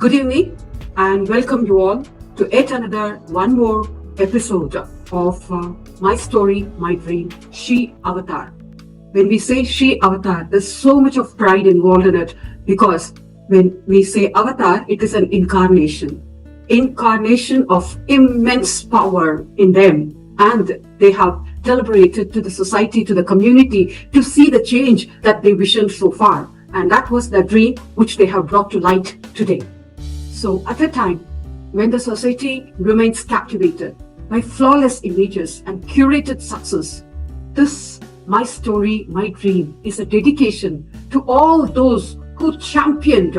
Good evening and welcome you all to yet another one more episode of My Story, My Dream, She Avatar. When we say She Avatar, there's so much of pride involved in it because when we say avatar, it is an incarnation of immense power in them, and they have deliberated to the society, to the community, to see the change that they visioned so far. And that was the dream which they have brought to light today. So at a time when the society remains captivated by flawless images and curated success, this My Story, My Dream is a dedication to all those who championed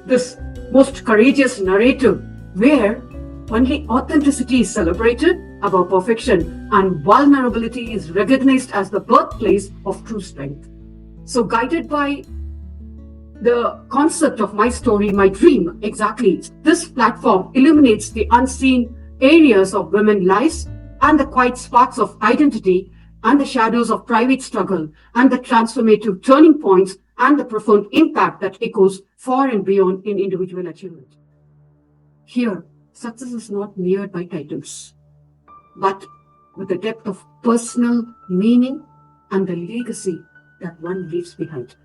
this most courageous narrative where only authenticity is celebrated above perfection and vulnerability is recognized as the birthplace of true strength. So guided by the concept of My Story, My Dream, exactly, this platform illuminates the unseen areas of women's lives and the quiet sparks of identity and the shadows of private struggle and the transformative turning points and the profound impact that echoes far and beyond in individual achievement. Here, success is not mirrored by titles, but with the depth of personal meaning and the legacy that one leaves behind.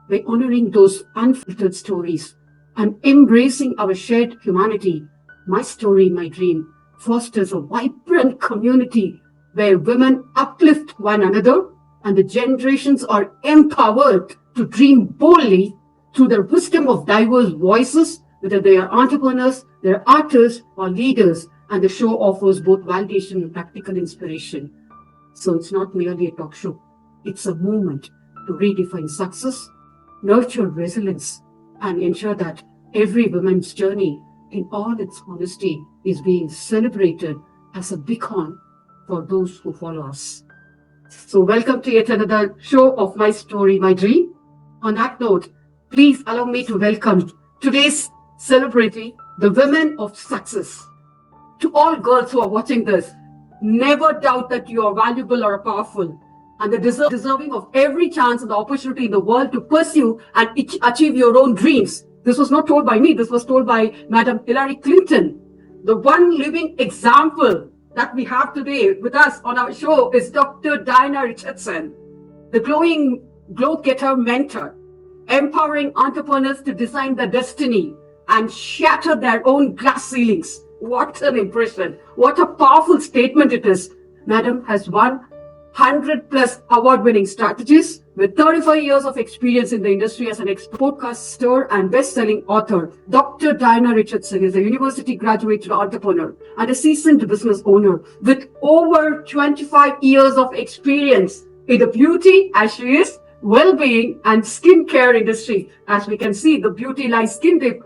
By honoring those unfiltered stories and embracing our shared humanity, My Story, My Dream fosters a vibrant community where women uplift one another and the generations are empowered to dream boldly through the wisdom of diverse voices, whether they are entrepreneurs, they're artists or leaders, and the show offers both validation and practical inspiration. So it's not merely a talk show. It's a movement to redefine success, nurture resilience, and ensure that every woman's journey in all its honesty is being celebrated as a beacon for those who follow us. So welcome to yet another show of My Story, My Dream. On that note, please allow me to welcome today's celebrity, the women of success. To all girls who are watching this, never doubt that you are valuable or powerful and deserving of every chance and the opportunity in the world to pursue and achieve your own dreams. This was not told by me. This was told by Madam Hillary Clinton. The one living example that we have today with us on our show is Dr. Diana Richardson, the Glowgetter mentor, empowering entrepreneurs to design their destiny and shatter their own glass ceilings. What an impression. What a powerful statement it is. Madam has won 100 plus award-winning strategies with 35 years of experience in the industry as an podcaster and best-selling author. Dr. Diana Richardson is a university graduate entrepreneur and a seasoned business owner with over 25 years of experience in the beauty, as she is, well-being and skincare industry. As we can see, the beauty lies skin deep.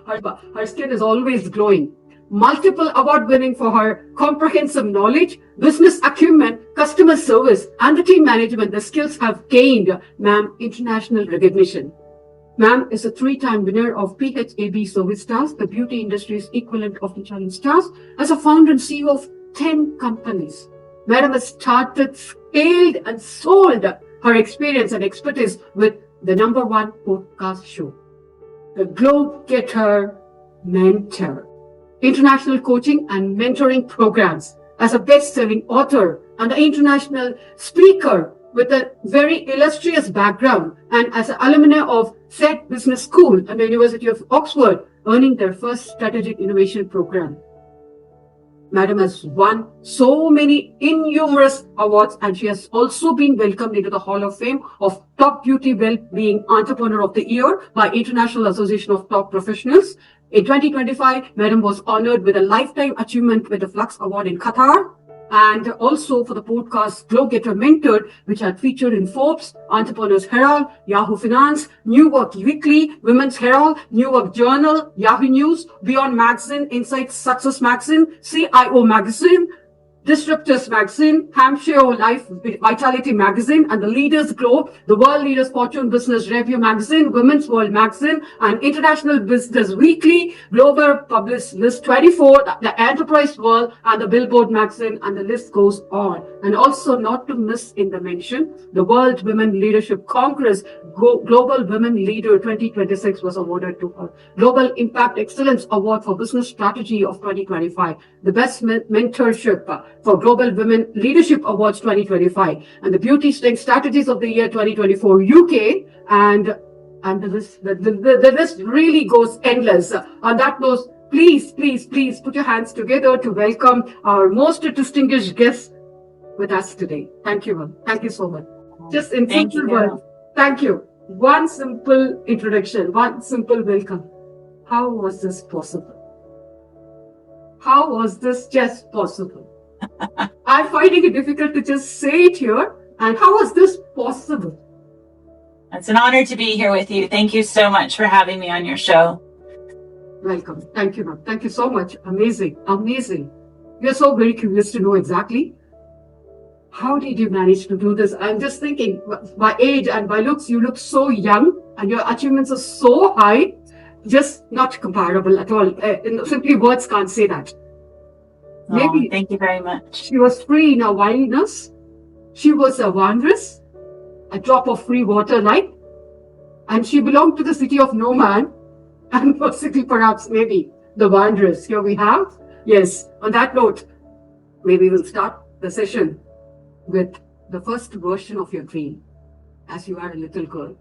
Her skin is always glowing. Multiple award winning for her comprehensive knowledge, business acumen, customer service, and the team management. The skills have gained ma'am international recognition. Ma'am is a 3-time winner of PHAB Service Stars, the beauty industry's equivalent of the Challenge Stars, as a founder and CEO of 10 companies. Madam has started, scaled, and sold her experience and expertise with the #1 podcast show, the Glowgetter Mentor, international coaching and mentoring programs, as a best-selling author and an international speaker with a very illustrious background, and as an alumni of said business school and the University of Oxford, earning their first strategic innovation program. Madam has won so many innumerous awards, and she has also been welcomed into the Hall of Fame of Top Beauty Well-Being Entrepreneur of the Year by International Association of Top Professionals. In 2025, Madam was honored with a Lifetime Achievement with the Flux Award in Qatar, and also for the podcast Glowgetter Mentored, which had featured in Forbes, Entrepreneurs Herald, Yahoo Finance, New Work Weekly, Women's Herald, New Work Journal, Yahoo News, Beyond Magazine, Insights Success Magazine, CIO Magazine, Disruptors Magazine, Hampshire Life Vitality Magazine, and the Leaders Globe, the World Leaders Fortune Business Review Magazine, Women's World Magazine, and International Business Weekly, Global Publish List 24, the Enterprise World, and the Billboard Magazine, and the list goes on. And also not to miss in the mention, the World Women Leadership Congress Global Women Leader 2026 was awarded to her. Global Impact Excellence Award for Business Strategy of 2025, the Best Mentorship for Global Women Leadership Awards 2025, and the Beauty Strength Strategies of the Year 2024 UK, and the list really goes endless. On that note, please put your hands together to welcome our most distinguished guest with us today. Thank you, ma'am. Thank you so much. Just in simple words, thank you. One simple introduction, one simple welcome. How was this possible? How was this just possible? I'm finding it difficult to just say it here. And how was this possible? It's an honor to be here with you. Thank you so much for having me on your show. Welcome. Thank you, ma'am. Thank you so much. Amazing. Amazing. We are so very curious to know exactly how did you manage to do this? I'm just thinking, by age and by looks, you look so young and your achievements are so high, just not comparable at all. Simply words can't say that. Maybe. Thank you very much. She was free in her wildness. She was a wanderess, a drop of free water like, and she belonged to the city of no man, and possibly perhaps maybe the wanderess. Here we have. Yes, on that note, maybe we'll start the session with the first version of your dream as you are a little girl.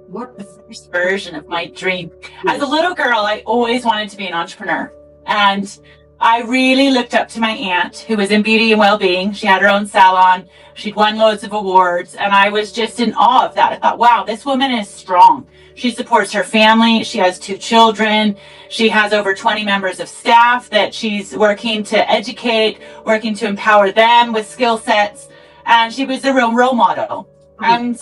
What? The first version of my dream. As a little girl, I always wanted to be an entrepreneur. And I really looked up to my aunt, who was in beauty and well-being. She had her own salon. She'd won loads of awards. And I was just in awe of that. I thought, wow, this woman is strong. She supports her family. She has 2 children. She has over 20 members of staff that she's working to educate, working to empower them with skill sets. And she was a real role model. And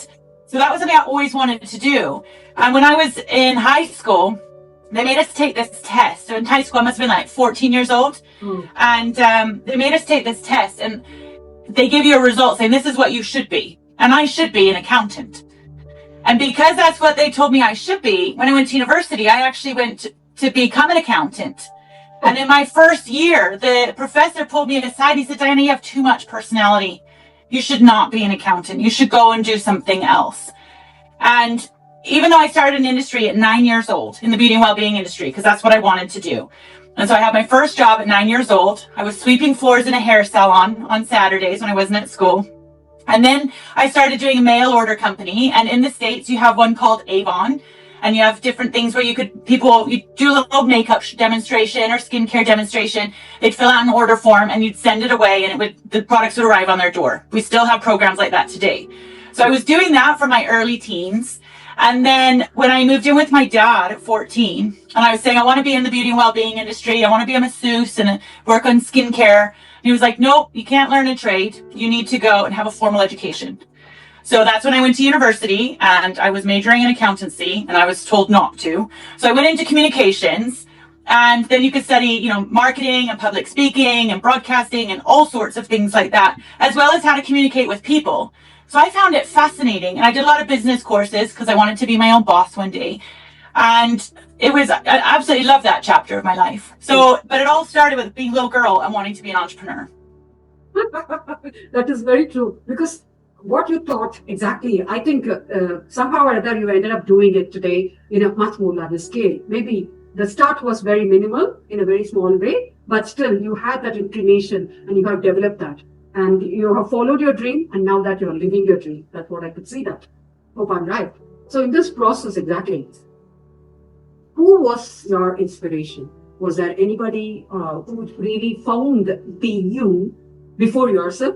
so that was something I always wanted to do. And when I was in high school, they made us take this test. So in high school, I must have been like 14 years old. And they made us take this test. And they give you a result saying, this is what you should be. And I should be an accountant. And because that's what they told me I should be, when I went to university, I actually went to become an accountant. And in my first year, the professor pulled me aside. He said, Diana, you have too much personality. You should not be an accountant. You should go and do something else. And even though I started in industry at 9 years old, in the beauty and well-being industry, because that's what I wanted to do. And so I had my first job at 9 years old. I was sweeping floors in a hair salon on Saturdays when I wasn't at school. And then I started doing a mail order company. And in the States, you have one called Avon. And you have different things where you do a little makeup demonstration or skincare demonstration. They'd fill out an order form and you'd send it away and the products would arrive on their door. We still have programs like that today. So I was doing that for my early teens. And then when I moved in with my dad at 14, and I was saying, I want to be in the beauty and well-being industry. I want to be a masseuse and work on skincare. And he was like, nope, you can't learn a trade. You need to go and have a formal education. So that's when I went to university and I was majoring in accountancy and I was told not to. So I went into communications and then you could study, marketing and public speaking and broadcasting and all sorts of things like that, as well as how to communicate with people. So I found it fascinating. And I did a lot of business courses because I wanted to be my own boss one day. And I absolutely love that chapter of my life. So, but it all started with being a little girl and wanting to be an entrepreneur. That is very true. Because what you thought exactly, I think somehow or other you ended up doing it today in a much more larger scale. Maybe the start was very minimal in a very small way, but still you had that inclination and you have developed that. And you have followed your dream, and now that you are living your dream. That's what I could see that. Hope I'm right. So in this process, exactly, who was your inspiration? Was there anybody who really found the you before yourself?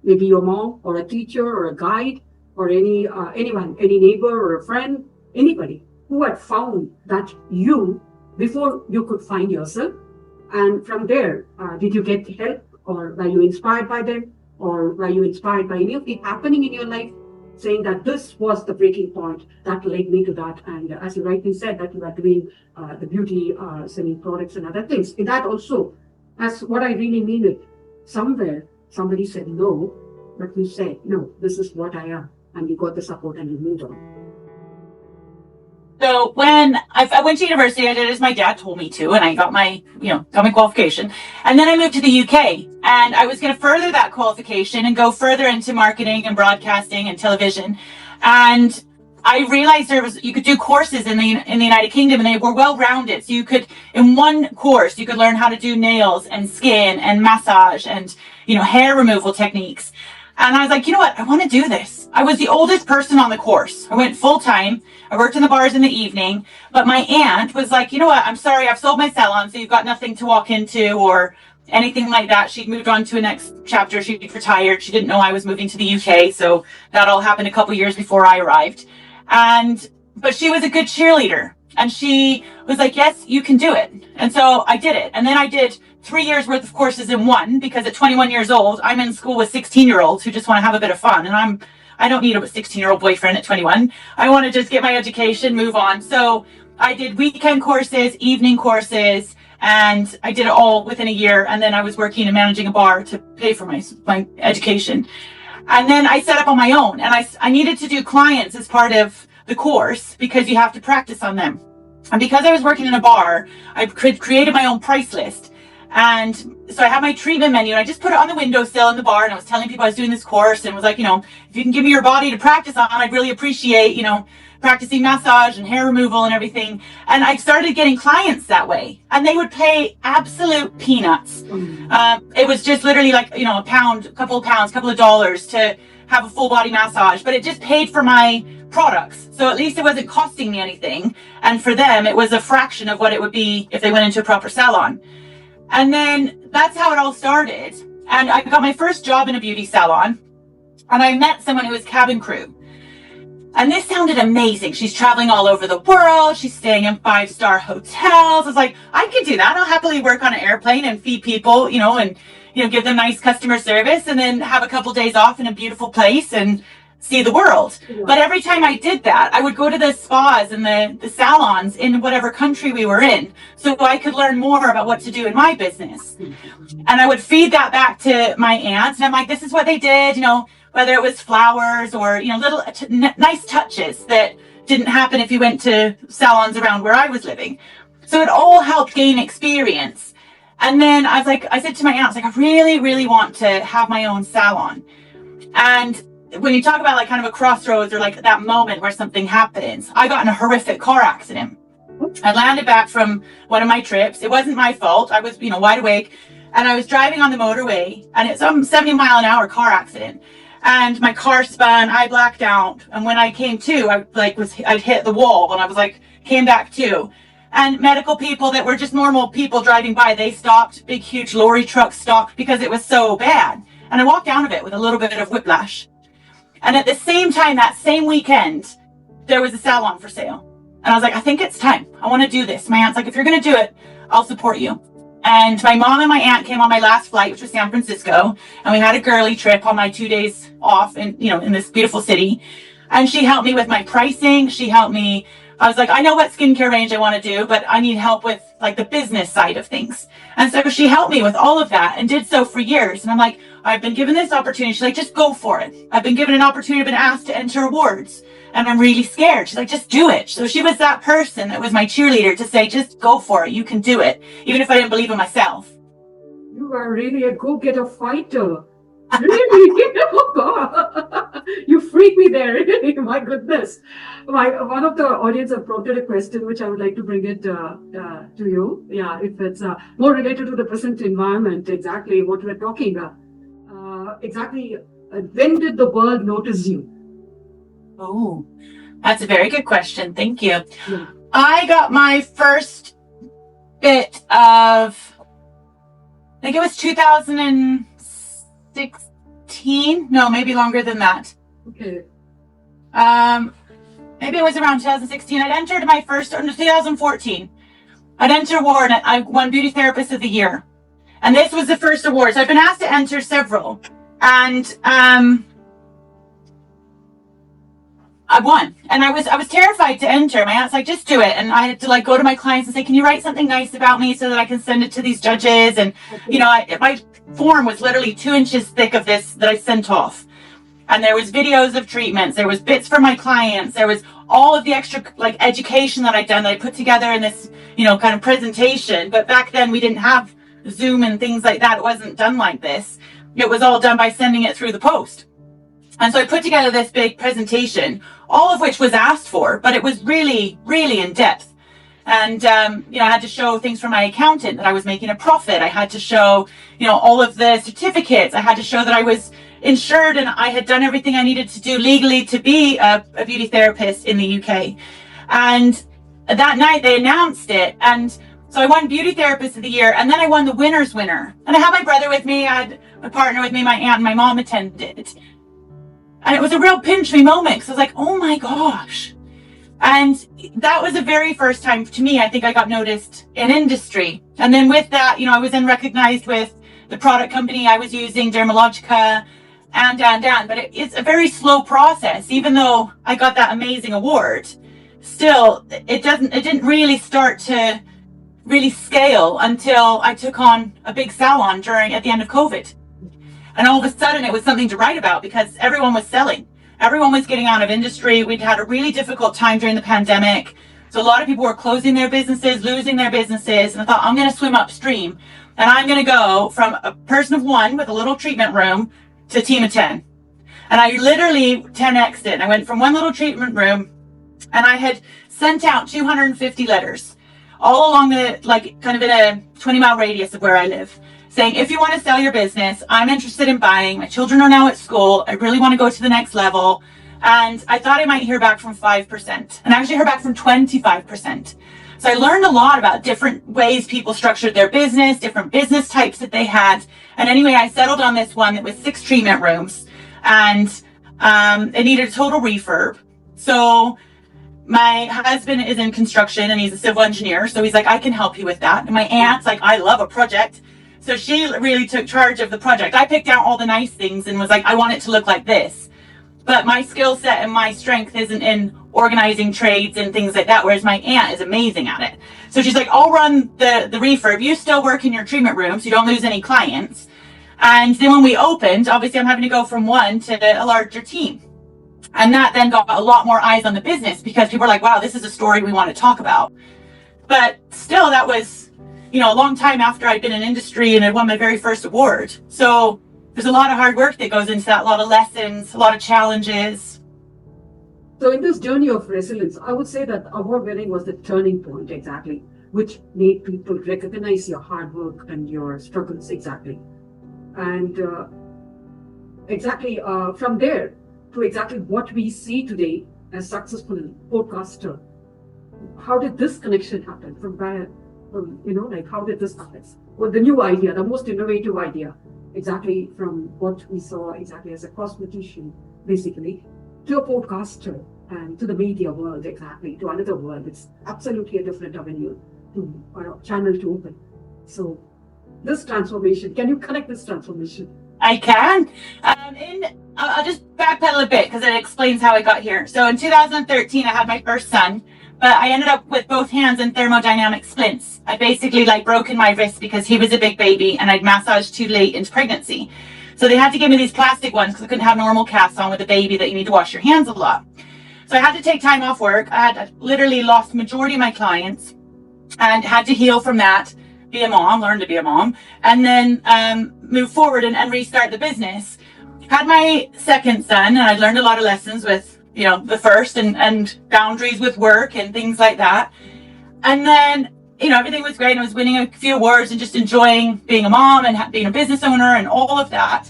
Maybe your mom or a teacher or a guide or anyone, any neighbor or a friend, anybody who had found that you before you could find yourself. And from there, did you get help? Or were you inspired by them? Or were you inspired by anything happening in your life, saying that this was the breaking point that led me to that? And as you rightly said, that you are doing the beauty, selling products and other things. In that also, as what I really mean it, somewhere somebody said no, but you said, no, this is what I am. And you got the support and you moved on. So when I went to university, I did as my dad told me to, and I got my qualification. And then I moved to the UK, and I was going to further that qualification and go further into marketing and broadcasting and television. And I realized you could do courses in the United Kingdom, and they were well-rounded. So you could, in one course, you could learn how to do nails and skin and massage and, hair removal techniques. And I was like, you know what? I want to do this. I was the oldest person on the course. I went full time. I worked in the bars in the evening. But my aunt was like, you know what? I'm sorry. I've sold my salon, so you've got nothing to walk into or anything like that. She'd moved on to a next chapter. She'd retired. She didn't know I was moving to the UK. So that all happened a couple years before I arrived. But she was a good cheerleader. And she was like, yes, you can do it. And so I did it. And then I did 3 years worth of courses in one, because at 21 years old, I'm in school with 16-year-olds who just want to have a bit of fun. And I don't need a 16-year-old boyfriend at 21. I want to just get my education, move on. So I did weekend courses, evening courses, and I did it all within a year. And then I was working and managing a bar to pay for my education. And then I set up on my own, and I needed to do clients as part of the course because you have to practice on them. And because I was working in a bar, I created my own price list. And so I had my treatment menu, and I just put it on the windowsill in the bar, and I was telling people I was doing this course, and was like, if you can give me your body to practice on, I'd really appreciate, practicing massage and hair removal and everything. And I started getting clients that way, and they would pay absolute peanuts. It was just literally like, a pound, a couple of dollars to have a full body massage, but it just paid for my products. So at least it wasn't costing me anything. And for them, it was a fraction of what it would be if they went into a proper salon. And then that's how it all started. And I got my first job in a beauty salon, and I met someone who was cabin crew. And this sounded amazing. She's traveling all over the world. She's staying in 5-star hotels. I was like, I could do that. I'll happily work on an airplane and feed people, and give them nice customer service, and then have a couple days off in a beautiful place and see the world. But every time I did that, I would go to the spas and the salons in whatever country we were in, so I could learn more about what to do in my business. And I would feed that back to my aunts, and I'm like, this is what they did, whether it was flowers or, little nice touches that didn't happen if you went to salons around where I was living. So it all helped gain experience. And then I said to my aunt, I really, really want to have my own salon. And when you talk about kind of a crossroads or that moment where something happens, I got in a horrific car accident. I landed back from one of my trips. It wasn't my fault. I was, wide awake, and I was driving on the motorway, and it's some 70-mile-an-hour car accident. And my car spun, I blacked out. And when I came to, I'd hit the wall, and I was came back to. And medical people that were just normal people driving by, they stopped. Big, huge lorry trucks stopped because it was so bad. And I walked out of it with a little bit of whiplash. And at the same time, that same weekend, there was a salon for sale. And I was I think it's time. I want to do this. My aunt's if you're going to do it, I'll support you. And my mom and my aunt came on my last flight, which was San Francisco. And we had a girly trip on my 2 days off in this beautiful city. And she helped me with my pricing. She helped me. I was I know what skincare range I want to do, but I need help with the business side of things. And so she helped me with all of that and did so for years. And I'm I've been given this opportunity. She's just go for it. I've been given an opportunity, I've been asked to enter awards, and I'm really scared. She's just do it. So she was that person that was my cheerleader to say, just go for it. You can do it. Even if I didn't believe in myself. You are really a go-getter fighter. Really? Oh God. You freak me there. Really? My goodness. One of the audience have prompted a question which I would like to bring it to you. Yeah, if it's more related to the present environment, exactly what we're talking about. When did the world notice you? Oh, that's a very good question. Thank you. Yeah. I got my first bit of, I think it was 2016. No, maybe longer than that. Okay. Maybe it was around 2016. I'd entered my first, or 2014. I'd entered award, and I won Beauty Therapist of the Year. And this was the first award. So I've been asked to enter several. And I won. And I was terrified to enter. My aunt's like, just do it. And I had to like go to my clients and say, can you write something nice about me so that I can send it to these judges? And, you know, my form was literally 2 inches thick of this that I sent off. And there was videos of treatments. There was bits for my clients. There was all of the extra like education that I'd done that I put together in this, you know, kind of presentation. But back then we didn't have Zoom and things like that. It wasn't done like this. It was all done by sending it through the post. And so I put together this big presentation, all of which was asked for, but it was really, really in depth. And, you know, I had to show things from my accountant that I was making a profit. I had to show, you know, all of the certificates. I had to show that I was insured and I had done everything I needed to do legally to be a beauty therapist in the UK. And that night they announced it. And so I won Beauty Therapist of the Year, and then I won the winner's winner. And I had my brother with me, I had my partner with me, my aunt and my mom attended. And it was a real pinch me moment because I was like, oh my gosh. And that was the very first time to me, I think I got noticed in industry. And then with that, you know, I was then recognized with the product company I was using, Dermalogica, and. But it's a very slow process. Even though I got that amazing award, still, it didn't really start to really scale until I took on a big salon at the end of COVID. And all of a sudden it was something to write about because everyone was selling. Everyone was getting out of industry. We'd had a really difficult time during the pandemic. So a lot of people were closing their businesses, losing their businesses. And I thought, I'm going to swim upstream. And I'm going to go from a person of 1 with a little treatment room to a team of 10. And I literally 10x'd it. I went from 1 little treatment room and I had sent out 250 letters all along the, like, kind of in a 20-mile radius of where I live, saying, if you want to sell your business, I'm interested in buying. My children are now at school. I really want to go to the next level. And I thought I might hear back from 5%. And I actually heard back from 25%. So I learned a lot about different ways people structured their business, different business types that they had. And anyway, I settled on this one that was 6 treatment rooms. And it needed a total refurb. So my husband is in construction and he's a civil engineer. So he's like, I can help you with that. And my aunt's like, I love a project. So she really took charge of the project. I picked out all the nice things and was like, I want it to look like this. But my skill set and my strength isn't in organizing trades and things like that, whereas my aunt is amazing at it. So she's like, I'll run the refurb. You still work in your treatment room so you don't lose any clients. And then when we opened, obviously I'm having to go from 1 to a larger team. And that then got a lot more eyes on the business because people were like, wow, this is a story we want to talk about. But still, that was, you know, a long time after I'd been in industry and I won my very first award. So there's a lot of hard work that goes into that, a lot of lessons, a lot of challenges. So in this journey of resilience, I would say that award winning was the turning point exactly, which made people recognize your hard work and your struggles exactly. And from there to exactly what we see today as successful podcaster, how did this connection happen? From where, how did this happen? Well, the new idea, the most innovative idea, exactly from what we saw exactly as a cosmetician, basically, to a podcaster and to the media world, exactly, to another world. It's absolutely a different avenue or channel to open. So this transformation, can you connect this transformation? I can. I'll just backpedal a bit because it explains how I got here. So in 2013, I had my first son, but I ended up with both hands in thermodynamic splints. I basically broken my wrist because he was a big baby and I'd massaged too late into pregnancy. So they had to give me these plastic ones because I couldn't have normal casts on with a baby that you need to wash your hands a lot. So I had to take time off work. I had literally lost the majority of my clients and had to heal from that, be a mom, learn to be a mom, and then move forward and restart the business. Had my second son and I learned a lot of lessons with, the first and boundaries with work and things like that. And then, everything was great. I was winning a few awards and just enjoying being a mom and being a business owner and all of that.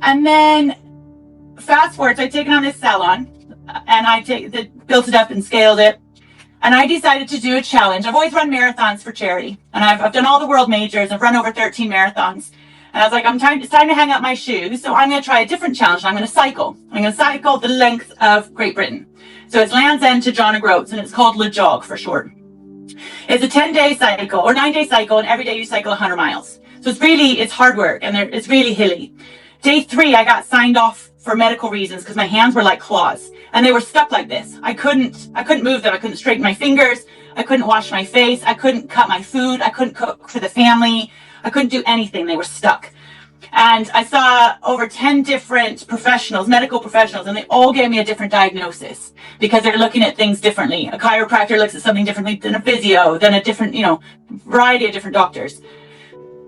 And then fast forward, so I'd taken on this salon and I built it up and scaled it. And I decided to do a challenge. I've always run marathons for charity. And I've done all the world majors. I've run over 13 marathons. And I was like, it's time to hang up my shoes. So I'm going to try a different challenge. I'm going to cycle. I'm going to cycle the length of Great Britain. So it's Land's End to John O'Groats, and it's called Le Jog for short. It's a 10-day cycle or 9-day cycle, and every day you cycle 100 miles. So it's hard work, and it's really hilly. Day 3, I got signed off for medical reasons because my hands were like claws. and they were stuck like this. I couldn't move them. I couldn't straighten my fingers. I couldn't wash my face. I couldn't cut my food. I couldn't cook for the family. I couldn't do anything. They were stuck. And I saw over 10 different professionals, medical professionals, and they all gave me a different diagnosis because they're looking at things differently. A chiropractor looks at something differently than a physio, than a different, variety of different doctors.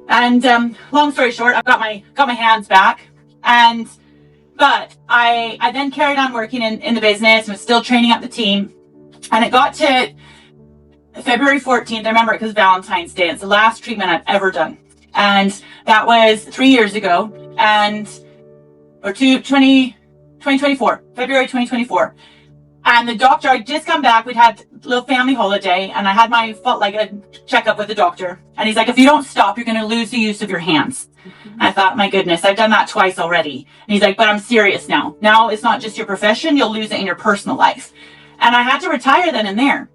And long story short, I've got my hands back. But I then carried on working in the business and was still training up the team. And it got to February 14th. I remember it because Valentine's Day. It's the last treatment I've ever done. And that was 3 years ago, or 2024, February 2024. And the doctor, I'd just come back. We'd had a little family holiday, and I had a checkup with the doctor. And he's like, if you don't stop, you're going to lose the use of your hands. Mm-hmm. I thought, my goodness, I've done that twice already. And he's like, but I'm serious now. Now it's not just your profession, you'll lose it in your personal life. And I had to retire then and there.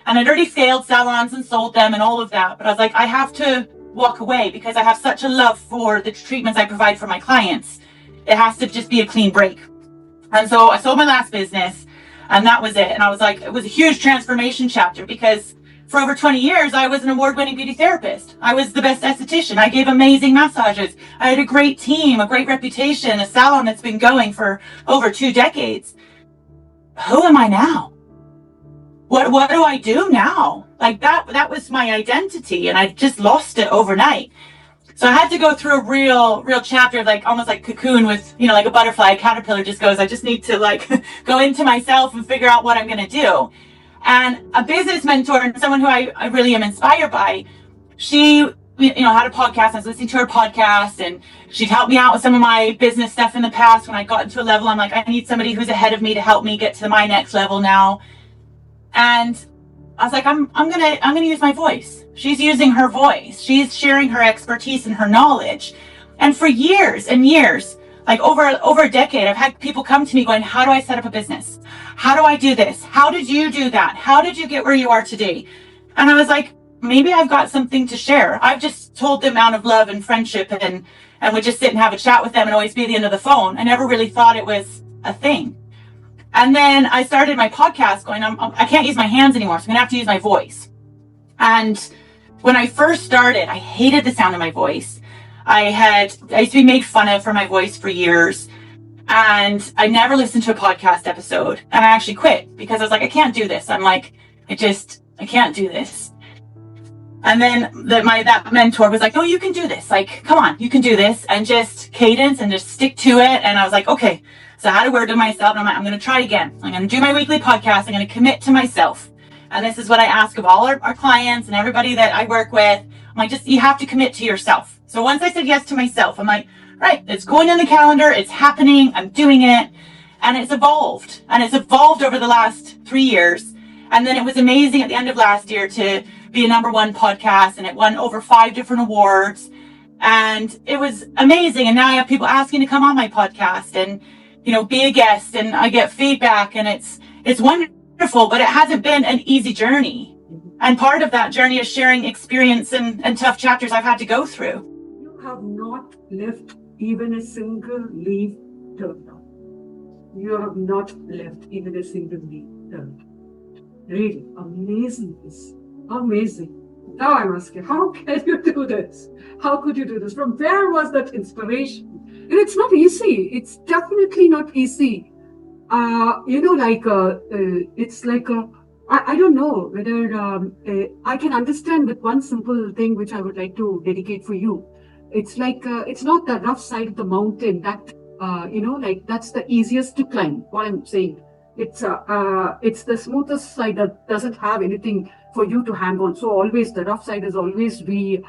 And I'd already failed salons and sold them and all of that. But I was like, I have to walk away because I have such a love for the treatments I provide for my clients. It has to just be a clean break. And so I sold my last business, and that was it. And I was like, it was a huge transformation chapter because for over 20 years, I was an award-winning beauty therapist. I was the best esthetician. I gave amazing massages. I had a great team, a great reputation, a salon that's been going for over 2 decades. Who am I now? What do I do now? Like that was my identity, and I just lost it overnight. So I had to go through a real chapter of almost like cocoon with, like a butterfly, a caterpillar just goes, I just need to go into myself and figure out what I'm going to do. And a business mentor and someone who I really am inspired by, she, had a podcast. I was listening to her podcast, and she'd helped me out with some of my business stuff in the past. When I got into a level, I'm like, I need somebody who's ahead of me to help me get to my next level now. And I was like, I'm gonna use my voice. She's using her voice. She's sharing her expertise and her knowledge. And for years and years, over a decade, I've had people come to me going, how do I set up a business? How do I do this? How did you do that? How did you get where you are today? And I was like, maybe I've got something to share. I've just told them out of love and friendship and would just sit and have a chat with them and always be at the end of the phone. I never really thought it was a thing. And then I started my podcast going, I can't use my hands anymore, so I'm going to have to use my voice. And when I first started, I hated the sound of my voice. I used to be made fun of for my voice for years. And I never listened to a podcast episode. And I actually quit because I was like, I can't do this. I'm like, I can't do this. And then that mentor was like, no, you can do this. Come on, you can do this. And just cadence and just stick to it. And I was like, okay. So I had a word to myself, and I'm going to try again. I'm going to do my weekly podcast. I'm going to commit to myself. And this is what I ask of all our clients and everybody that I work with. I'm like, you have to commit to yourself. So once I said yes to myself, I'm like, right, it's going in the calendar. It's happening. I'm doing it. And it's evolved. And it's evolved over the last 3 years. And then it was amazing at the end of last year to be a #1 podcast, and it won over 5 different awards. And it was amazing. And now I have people asking to come on my podcast and be a guest, and I get feedback, and it's wonderful, but it hasn't been an easy journey. And part of that journey is sharing experience and tough chapters I've had to go through. You have not left even a single leaf turned out. You have not left even a single leaf turned. Really amazing this. Amazing. Now I'm asking, how can you do this? How could you do this? From where was that inspiration? And it's not easy. It's definitely not easy. It's like I don't know whether I can understand with one simple thing which I would like to dedicate for you. It's like it's not the rough side of the mountain that that's the easiest to climb. What I'm saying, it's the smoothest side that doesn't have anything for you to hang on. So always the rough side is always be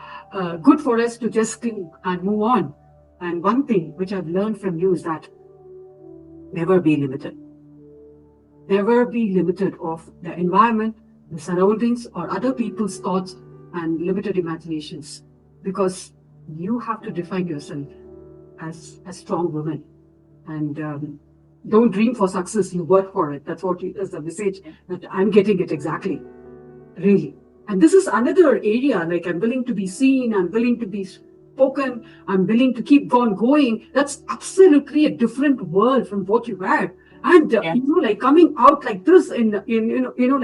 good for us to just cling and move on. And one thing which I've learned from you is that never be limited. Never be limited of the environment, the surroundings, or other people's thoughts and limited imaginations. Because you have to define yourself as a strong woman. And don't dream for success, you work for it. That's what is the message that I'm getting it exactly. Really. And this is another area, I'm willing to be seen, I'm willing to be spoken, I'm willing to keep on going. That's absolutely a different world from what you had. And Yeah. like coming out like this in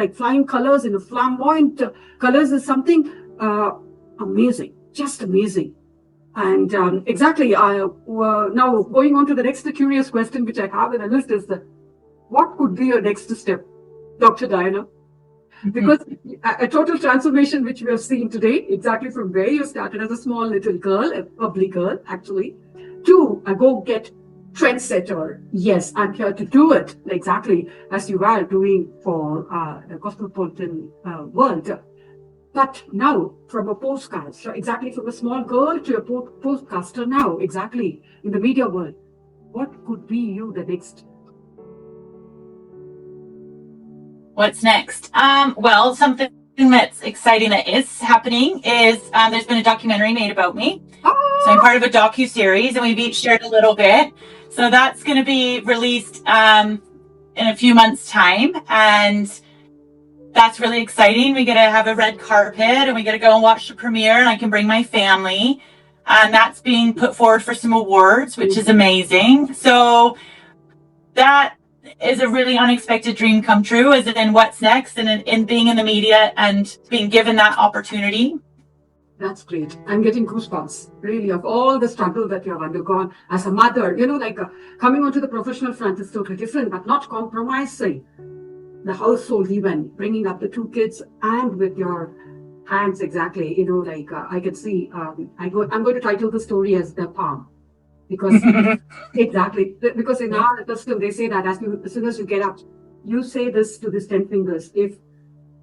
like flying colors, in flamboyant colors is something amazing, just amazing. And exactly, now going on to the next curious question which I have in the list is what could be your next step, Dr. Diana? Because a total transformation which we have seen today, exactly from where you started as a small little girl, a public girl actually, to a go-get trendsetter. Yes, I'm here to do it, exactly as you were doing for the cosmopolitan world. But now, from a postcaster, exactly from a small girl to a postcaster now, exactly in the media world, what could be you the next? What's next? Well, something that's exciting that is happening is there's been a documentary made about me. So I'm part of a docu-series, and we've each shared a little bit. So that's going to be released in a few months' time, and that's really exciting. We get to have a red carpet, and we get to go and watch the premiere, and I can bring my family. And that's being put forward for some awards, which is amazing. So that is a really unexpected dream come true, as in what's next, and in being in the media and being given that opportunity. That's great. I'm getting goosebumps, really, of all the struggle that you have undergone as a mother. Like coming onto the professional front is totally different, but not compromising the household, even bringing up the 2 kids and with your hands, exactly. Like I can see, I'm going to title the story as The Palm. Because exactly, because in our custom they say that as soon as you get up, you say this to these 10 fingers. If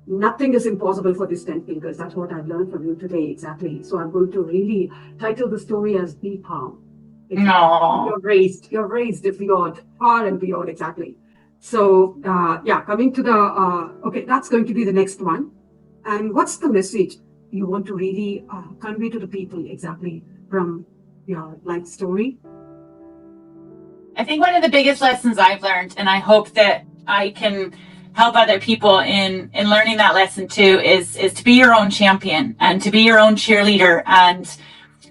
nothing is impossible for these 10 fingers, that's what I've learned from you today, exactly. So I'm going to really title the story as The Palm. No, You're raised beyond, far and beyond, exactly. So coming to the okay, that's going to be the next one. And what's the message you want to really convey to the people, exactly, from your life story? I think one of the biggest lessons I've learned, and I hope that I can help other people in learning that lesson too, is to be your own champion and to be your own cheerleader and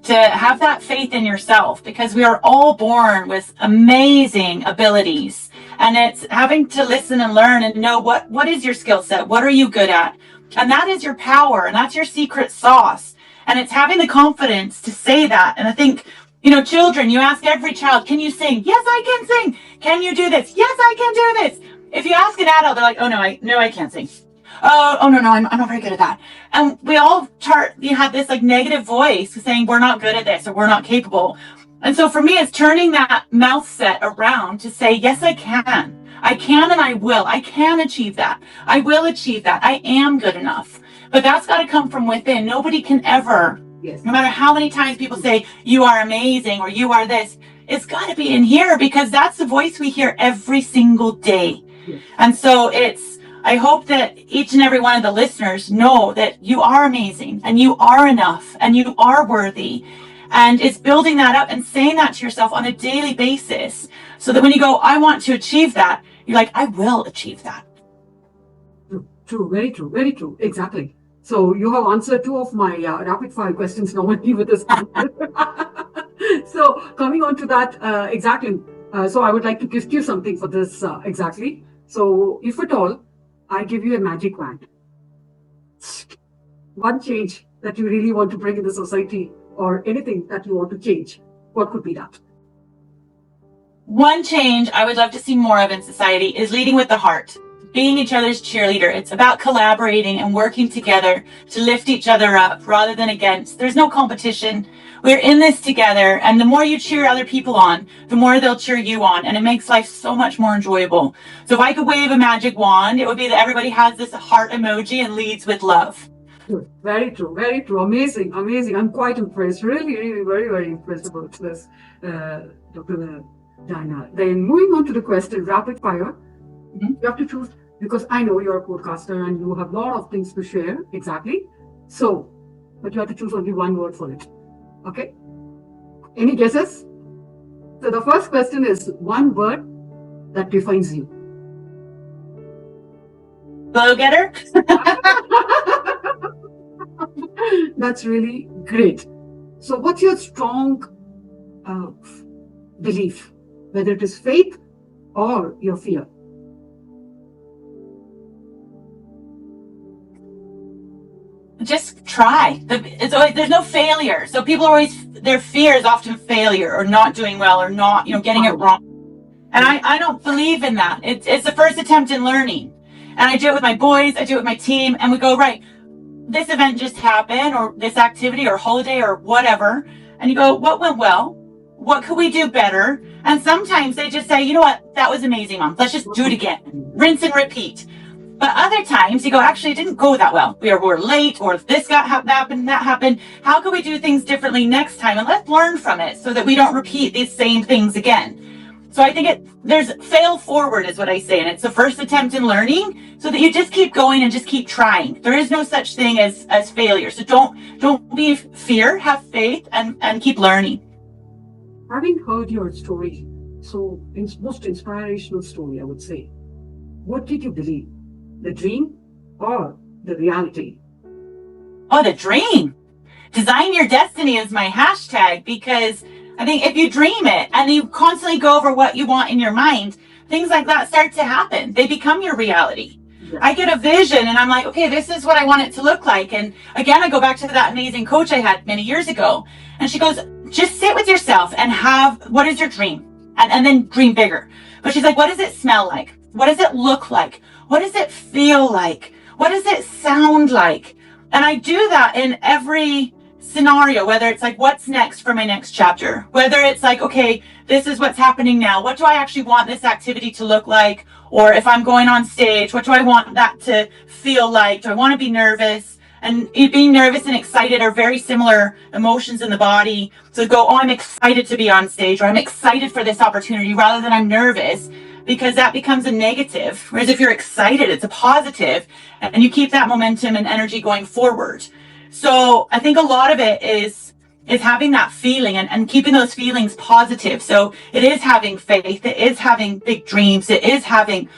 to have that faith in yourself, because we are all born with amazing abilities, and it's having to listen and learn and know what is your skill set, what are you good at, and that is your power, and that's your secret sauce. And it's having the confidence to say that. And I think, children, you ask every child, can you sing? Yes, I can sing. Can you do this? Yes, I can do this. If you ask an adult, they're like, oh, no, I can't sing. Oh, no, I'm not very good at that. And we all have this like negative voice saying we're not good at this or we're not capable. And so for me, it's turning that mouth set around to say, yes, I can. I can and I will. I can achieve that. I will achieve that. I am good enough. But that's got to come from within. Nobody can ever, no matter how many times people say, you are amazing or you are this, it's got to be in here, because that's the voice we hear every single day. Yes. And so I hope that each and every one of the listeners know that you are amazing and you are enough and you are worthy. And it's building that up and saying that to yourself on a daily basis, so that when you go, I want to achieve that, you're like, I will achieve that. True, very true, very true. Exactly. So you have answered 2 of my rapid fire questions now with this. So coming on to that, exactly. So I would like to gift you something for this, exactly. So if at all, I give you a magic wand, one change that you really want to bring in the society, or anything that you want to change, what could be that? One change I would love to see more of in society is leading with the heart, being each other's cheerleader. It's about collaborating and working together to lift each other up rather than against. There's no competition. We're in this together, and the more you cheer other people on, the more they'll cheer you on, and it makes life so much more enjoyable. So if I could wave a magic wand, it would be that everybody has this heart emoji and leads with love. Very true, very true. Amazing, amazing. I'm quite impressed. Really, really, very, very impressed about this, Dr. Diana. Then moving on to the question, rapid fire. You have to choose, because I know you're a podcaster and you have a lot of things to share, exactly. So, but you have to choose only one word for it. Okay? Any guesses? So the first question is one word that defines you. Glowgetter? That's really great. So what's your strong belief, whether it is faith or your fear? Just try. There's no failure. So people are always, their fear is often failure or not doing well or not, getting it wrong. And I don't believe in that. It's the first attempt in learning. And I do it with my boys, I do it with my team, and we go, right, this event just happened, or this activity or holiday or whatever. And you go, what went well? What could we do better? And sometimes they just say, you know what, that was amazing, Mom. Let's just do it again. Rinse and repeat. But other times you go, actually, it didn't go that well. We were late, or this happened, that happened. How can we do things differently next time? And let's learn from it so that we don't repeat these same things again. So I think there's fail forward is what I say. And it's the first attempt in learning so that you just keep going and just keep trying. There is no such thing as failure. So don't be fear, have faith and keep learning. Having heard your story, so most inspirational story, I would say, what did you believe? The dream or the reality? Oh, the dream. Design your destiny is my hashtag, because I think if you dream it and you constantly go over what you want in your mind, things like that start to happen. They become your reality. Yeah. I get a vision and I'm like, okay, this is what I want it to look like. And again, I go back to that amazing coach I had many years ago. And she goes, just sit with yourself and what is your dream? And then dream bigger. But she's like, what does it smell like? What does it look like? What does it feel like? What does it sound like? And I do that in every scenario, whether it's like, what's next for my next chapter? Whether it's like, okay, this is what's happening now. What do I actually want this activity to look like? Or if I'm going on stage, what do I want that to feel like? Do I want to be nervous? And being nervous and excited are very similar emotions in the body. So go, oh, I'm excited to be on stage, or I'm excited for this opportunity, rather than I'm nervous, because that becomes a negative. Whereas if you're excited, it's a positive, and you keep that momentum and energy going forward. So I think a lot of it is having that feeling and keeping those feelings positive. So it is having faith, it is having big dreams, it is having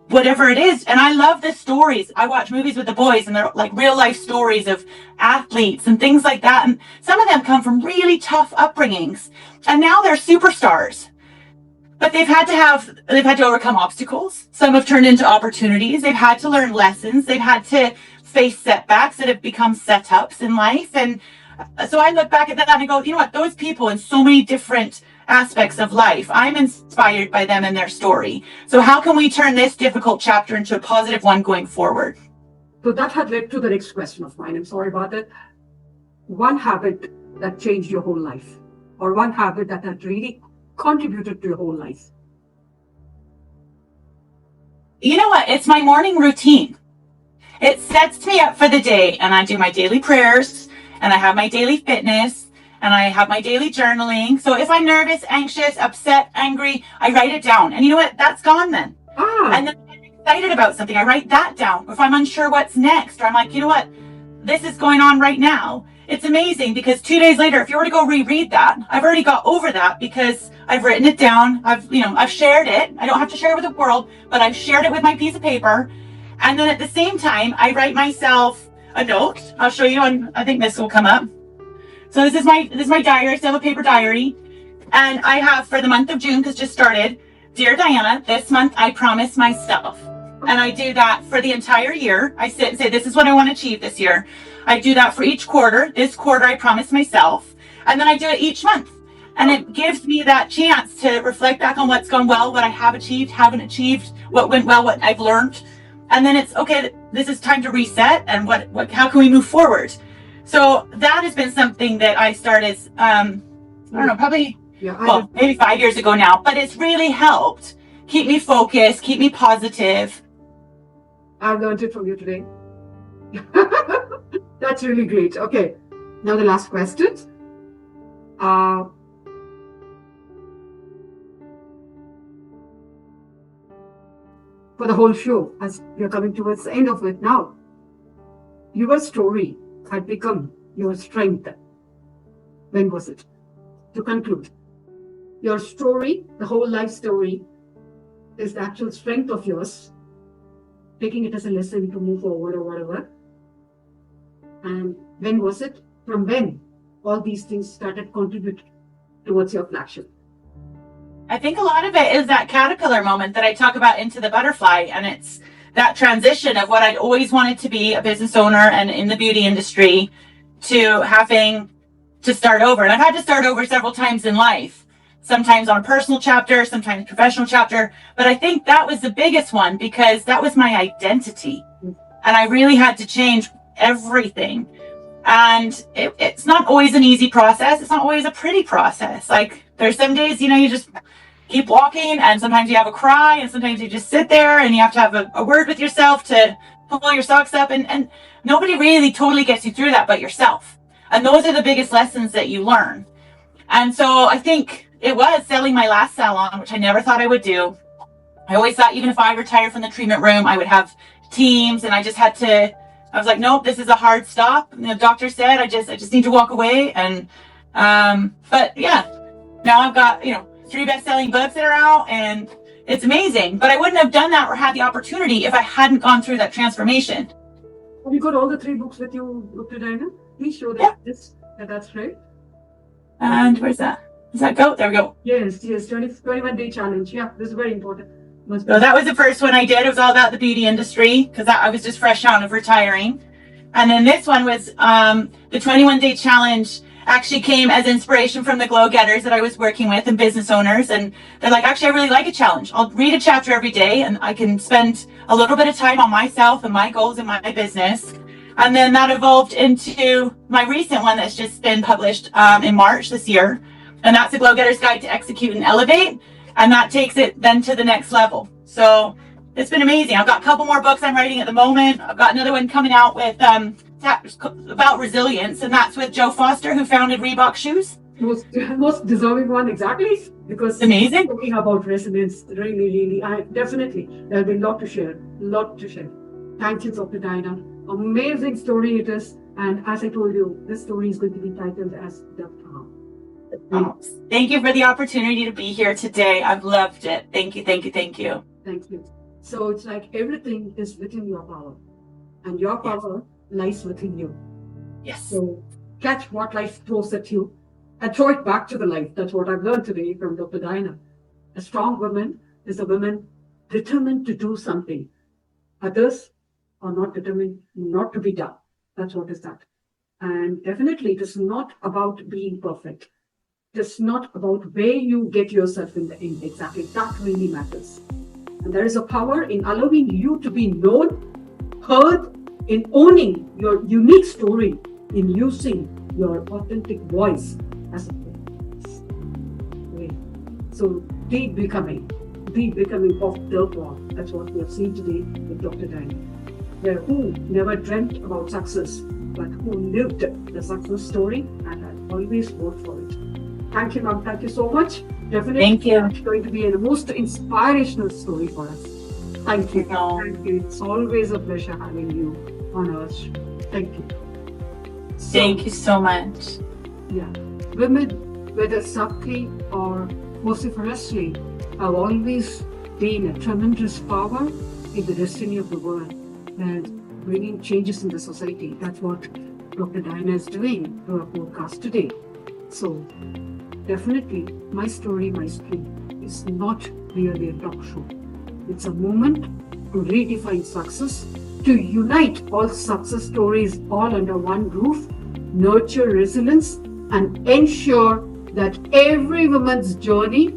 whatever it is. And I love the stories. I watch movies with the boys, and they're like real life stories of athletes and things like that. And some of them come from really tough upbringings, and now they're superstars. But they've had to overcome obstacles. Some have turned into opportunities. They've had to learn lessons. They've had to face setbacks that have become setups in life. And so I look back at that and I go, you know what, those people in so many different aspects of life, I'm inspired by them and their story. So how can we turn this difficult chapter into a positive one going forward? So that had led to the next question of mine. I'm sorry about that. One habit that changed your whole life, or one habit that had really contributed to your whole life? You know what? It's my morning routine. It sets me up for the day, and I do my daily prayers, and I have my daily fitness, and I have my daily journaling. So if I'm nervous, anxious, upset, angry, I write it down. And you know what? That's gone then. And then if I'm excited about something, I write that down. If I'm unsure what's next, or I'm like, you know what? This is going on right now. It's amazing, because 2 days later, if you were to go reread that, I've already got over that because I've written it down. I've shared it. I don't have to share it with the world, but I've shared it with my piece of paper. And then at the same time, I write myself a note. I'll show you, and I think this will come up. So this is my diary. I still have a paper diary. And I have, for the month of June, because just started, Dear Diana, this month I promise myself. And I do that for the entire year. I sit and say, this is what I want to achieve this year. I do that for each quarter. This quarter, I promise myself. And then I do it each month. And it gives me that chance to reflect back on what's gone well, what I have achieved, haven't achieved, what went well, what I've learned. And then it's, okay, this is time to reset, and how can we move forward? So that has been something that I started, I don't know, probably, maybe 5 years ago now, but it's really helped keep me focused, keep me positive. I learned it from you today. That's really great. Okay, now the last question. For the whole show, as we are coming towards the end of it now, your story had become your strength. When was it? To conclude, your story, the whole life story, is the actual strength of yours, taking it as a lesson to move forward or whatever. And when was it? From when all these things started contributing towards your flagship? I think a lot of it is that caterpillar moment that I talk about into the butterfly. And it's that transition of what I'd always wanted to be, a business owner and in the beauty industry, to having to start over. And I've had to start over several times in life, sometimes on a personal chapter, sometimes professional chapter. But I think that was the biggest one because that was my identity. And I really had to change everything. And it's not always an easy process. It's not always a pretty process. Like there's some days, you just keep walking, and sometimes you have a cry, and sometimes you just sit there and you have to have a word with yourself to pull your socks up, and nobody really totally gets you through that but yourself. And those are the biggest lessons that you learn. And so I think it was selling my last salon, which I never thought I would do. I always thought even if I retired from the treatment room, I would have teams, and I was like, nope, this is a hard stop. And the doctor said I just need to walk away. And but yeah, now I've got 3 best-selling books that are out, and it's amazing. But I wouldn't have done that or had the opportunity if I hadn't gone through that transformation. Have you got all the 3 books with you, Dr. Diana? Please show that. Yeah. That's right. And where's that? Does that go? There we go. Yes. 21-day challenge. Yeah, this is very important. So that was the first one I did. It was all about the beauty industry because I was just fresh out of retiring. And then this one was the 21-day challenge. Actually came as inspiration from the Glowgetters that I was working with and business owners. And they're like, actually, I really like a challenge. I'll read a chapter every day and I can spend a little bit of time on myself and my goals in my business. And then that evolved into my recent one that's just been published in March this year. And that's the Glowgetter's Guide to Execute and Elevate. And that takes it then to the next level. So it's been amazing. I've got a couple more books I'm writing at the moment. I've got another one coming out with about resilience, and that's with Joe Foster, who founded Reebok shoes. Most deserving one, exactly, because amazing. Talking about resilience, really, definitely there'll be a lot to share. Thank you, Dr. Diana. Amazing story it is, and as I told you, this story is going to be titled as The Palm. Thank you for the opportunity to be here today. I've loved it. Thank you. Thank you. So it's like everything is within your power, and your power lies within you. Yes. So catch what life throws at you and throw it back to the life. That's what I've learned today from Dr. Diana. A strong woman is a woman determined to do something. Others are not determined not to be done. That's what is that. And definitely it is not about being perfect. It's not about where you get yourself in the end. Exactly. That really matters. And there is a power in allowing you to be known, heard, in owning your unique story, in using your authentic voice as a way. So deep becoming of the one. That's what we have seen today with Dr. Diana. Who never dreamt about success, but who lived the success story and had always worked for it. Thank you, ma'am. Thank you so much. Definitely. Thank you. It's going to be a most inspirational story for us. Thank you. Thank you. It's always a pleasure having you on our show. Thank you. Thank you so much. Yeah. Women, whether subtly or vociferously, have always been a tremendous power in the destiny of the world and bringing changes in the society. That's what Dr. Diana is doing through our podcast today. So, definitely, my story, my stream is not really a talk show. It's a moment to redefine success, to unite all success stories all under one roof, nurture resilience, and ensure that every woman's journey,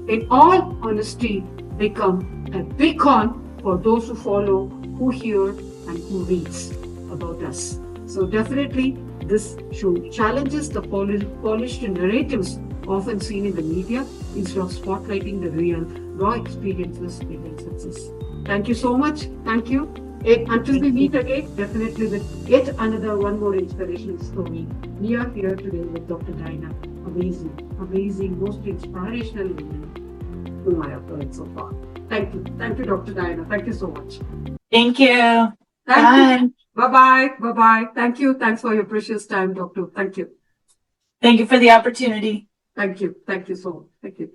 in all honesty, become a beacon for those who follow, who hear, and who reads about us. So definitely, this show challenges the polished narratives often seen in the media instead of spotlighting the real, raw experiences behind success. Thank you so much. Thank you. Until we meet again, definitely with yet one more inspirational story. We are here today with Dr. Diana. Amazing, most inspirational woman whom I have heard so far. Thank you. Thank you, Dr. Diana. Thank you so much. Thank you. Bye. Bye-bye. Thank you. Thanks for your precious time, Doctor. Thank you. Thank you for the opportunity. Thank you so much. Thank you.